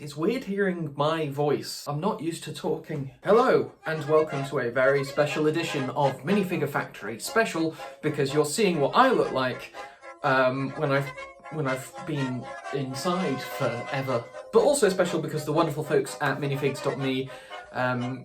It's weird hearing my voice. I'm not used to talking. Hello, and welcome to a very special edition of Minifigure Factory. Special because you're seeing what I look like when I've been inside forever. But also special because the wonderful folks at minifigs.me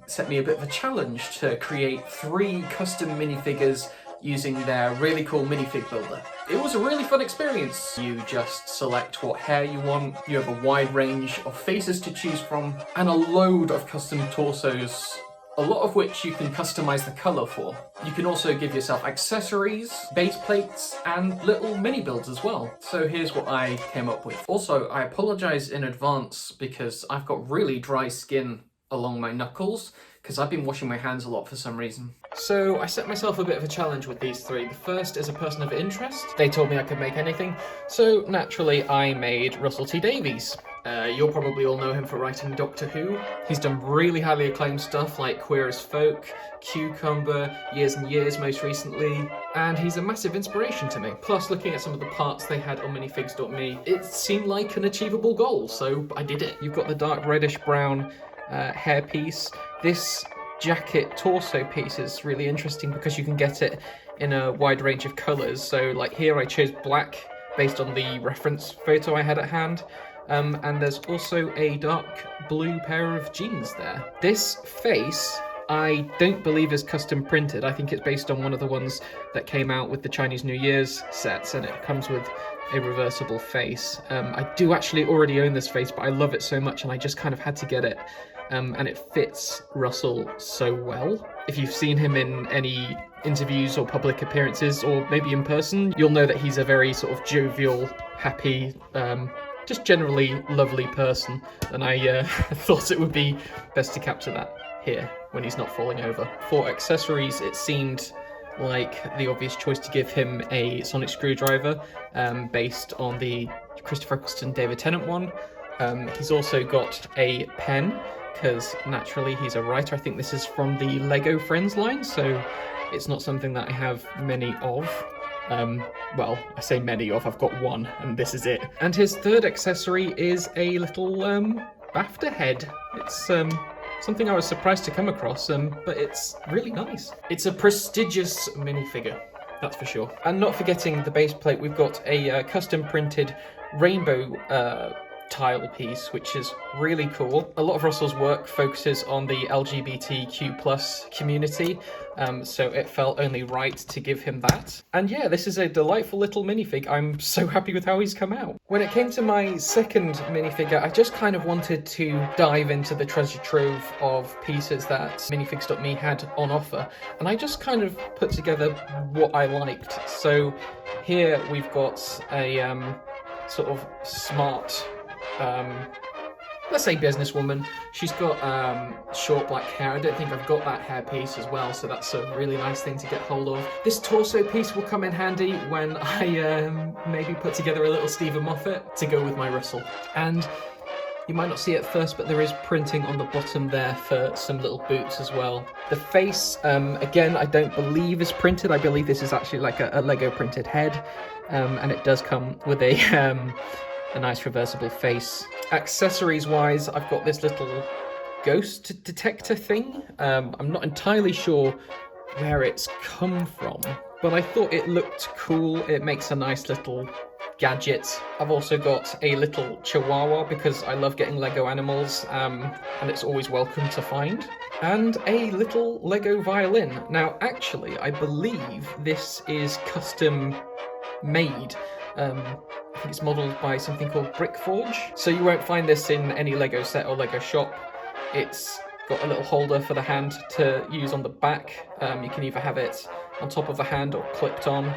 set me a bit of a challenge to create 3 custom minifigures using their really cool minifig builder. It was a really fun experience. You just select what hair you want, you have a wide range of faces to choose from, and a load of custom torsos, a lot of which you can customize the color for. You can also give yourself accessories, base plates, and little mini builds as well. So here's what I came up with. Also, I apologize in advance because I've got really dry skin along my knuckles because I've been washing my hands a lot for some reason. So I set myself a bit of a challenge with these 3. The first is a person of interest. They told me I could make anything, so naturally I made Russell T Davies. You'll probably all know him for writing Doctor Who. He's done really highly acclaimed stuff like Queer as Folk, Cucumber, Years and Years most recently, and he's a massive inspiration to me. Plus, looking at some of the parts they had on minifigs.me, it seemed like an achievable goal, so I did it. You've got the dark reddish brown hairpiece. This jacket torso piece is really interesting because you can get it in a wide range of colours. So like here I chose black based on the reference photo I had at hand. And there's also a dark blue pair of jeans there. This face I don't believe is custom printed. I think it's based on one of the ones that came out with the Chinese New Year's sets, and it comes with a reversible face. I do actually already own this face, but I love it so much and I just kind of had to get it. And it fits Russell so well. If you've seen him in any interviews or public appearances, or maybe in person, you'll know that he's a very sort of jovial, happy, just generally lovely person. And I thought it would be best to capture that here when he's not falling over. For accessories, it seemed like the obvious choice to give him a sonic screwdriver based on the Christopher Eccleston David Tennant one. He's also got a pen, because naturally he's a writer. I think this is from the Lego Friends line, so it's not something that I have many of. Well, I say many of, I've got one, and this is it. And his third accessory is a little BAFTA head. It's something I was surprised to come across, but it's really nice. It's a prestigious minifigure, that's for sure. And not forgetting the base plate, we've got a custom printed rainbow tile piece, which is really cool. A lot of Russell's work focuses on the LGBTQ+ community, so it felt only right to give him that. And yeah, this is a delightful little minifig. I'm so happy with how he's come out. When it came to my second minifigure, I just kind of wanted to dive into the treasure trove of pieces that minifigs.me had on offer, and I just kind of put together what I liked. So here we've got a sort of smart, let's say businesswoman. She's got short black hair. I don't think I've got that hair piece as well, so that's a really nice thing to get hold of. This torso piece will come in handy when I maybe put together a little Stephen Moffat to go with my Russell. And you might not see it first, but there is printing on the bottom there for some little boots as well. The face, again, I don't believe is printed. I believe this is actually like a Lego printed head, and it does come with a nice reversible face. Accessories wise, I've got this little ghost detector thing. I'm not entirely sure where it's come from, but I thought it looked cool. It makes a nice little gadget. I've also got a little chihuahua because I love getting Lego animals, and it's always welcome to find. And a little Lego violin. Now actually, I believe this is custom made. I think it's modelled by something called Brickforge. So you won't find this in any Lego set or Lego shop. It's got a little holder for the hand to use on the back. You can either have it on top of the hand or clipped on.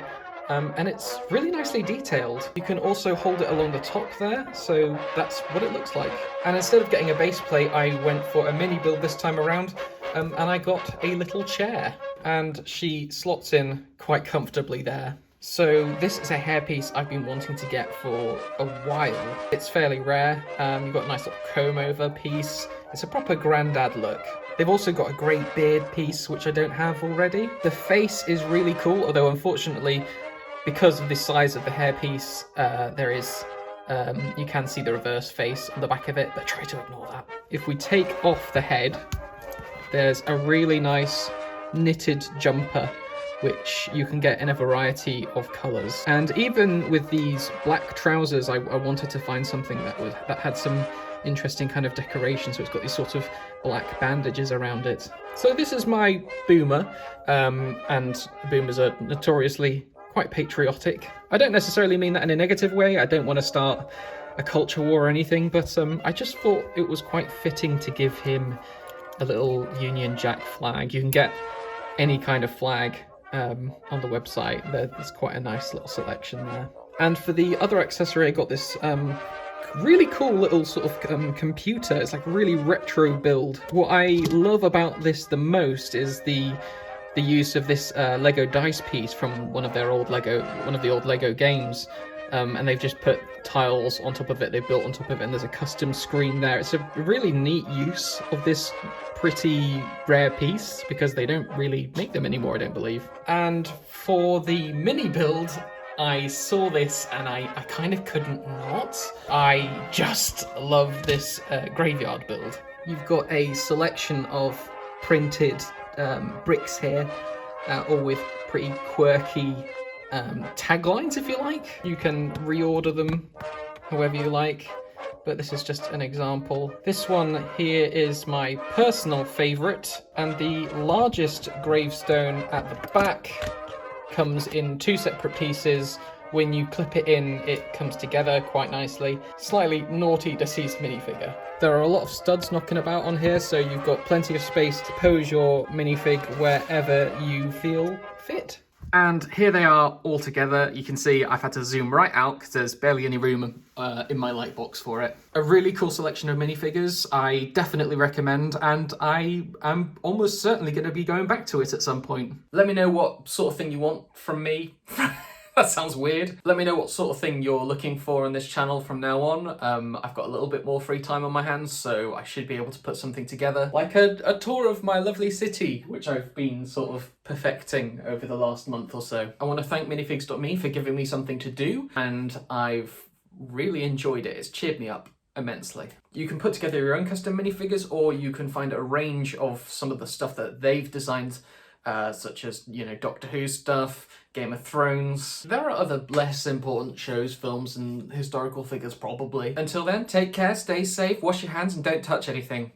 And it's really nicely detailed. You can also hold it along the top there, so that's what it looks like. And instead of getting a base plate, I went for a mini build this time around, and I got a little chair. And she slots in quite comfortably there. So this is a hairpiece I've been wanting to get for a while. It's fairly rare. You've got a nice little comb over piece. It's a proper granddad look. They've also got a great beard piece, which I don't have already. The face is really cool, although unfortunately, because of the size of the hairpiece, there is You can see the reverse face on the back of it, but try to ignore that. If we take off the head, there's a really nice knitted jumper which you can get in a variety of colours. And even with these black trousers, I wanted to find something that had some interesting kind of decoration, so it's got these sort of black bandages around it. So this is my Boomer, and Boomers are notoriously quite patriotic. I don't necessarily mean that in a negative way. I don't want to start a culture war or anything, but I just thought it was quite fitting to give him a little Union Jack flag. You can get any kind of flag on the website. There's quite a nice little selection there. And for the other accessory, I got this really cool little sort of computer. It's like a really retro build. What I love about this the most is the use of this Lego dice piece from one of the old Lego games. And they've just put tiles on top of it, they've built on top of it, and there's a custom screen there. It's a really neat use of this pretty rare piece, because they don't really make them anymore, I don't believe. And for the mini build, I saw this and I kind of couldn't not. I just love this graveyard build. You've got a selection of printed bricks here, all with pretty quirky taglines, if you like. You can reorder them however you like, but this is just an example. This one here is my personal favourite, and the largest gravestone at the back comes in 2 separate pieces. When you clip it in, it comes together quite nicely. Slightly naughty deceased minifigure. There are a lot of studs knocking about on here, so you've got plenty of space to pose your minifig wherever you feel fit. And here they are all together. You can see I've had to zoom right out because there's barely any room in my light box for it. A really cool selection of minifigures. I definitely recommend, and I am almost certainly going to be going back to it at some point. Let me know what sort of thing you want from me. That sounds weird. Let me know what sort of thing you're looking for on this channel from now on. I've got a little bit more free time on my hands, so I should be able to put something together. Like a tour of my lovely city, which I've been sort of perfecting over the last month or so. I want to thank minifigs.me for giving me something to do, and I've really enjoyed it. It's cheered me up immensely. You can put together your own custom minifigures, or you can find a range of some of the stuff that they've designed, such as, you know, Doctor Who stuff, Game of Thrones. There are other less important shows, films, and historical figures probably. Until then, take care, stay safe, wash your hands, and don't touch anything.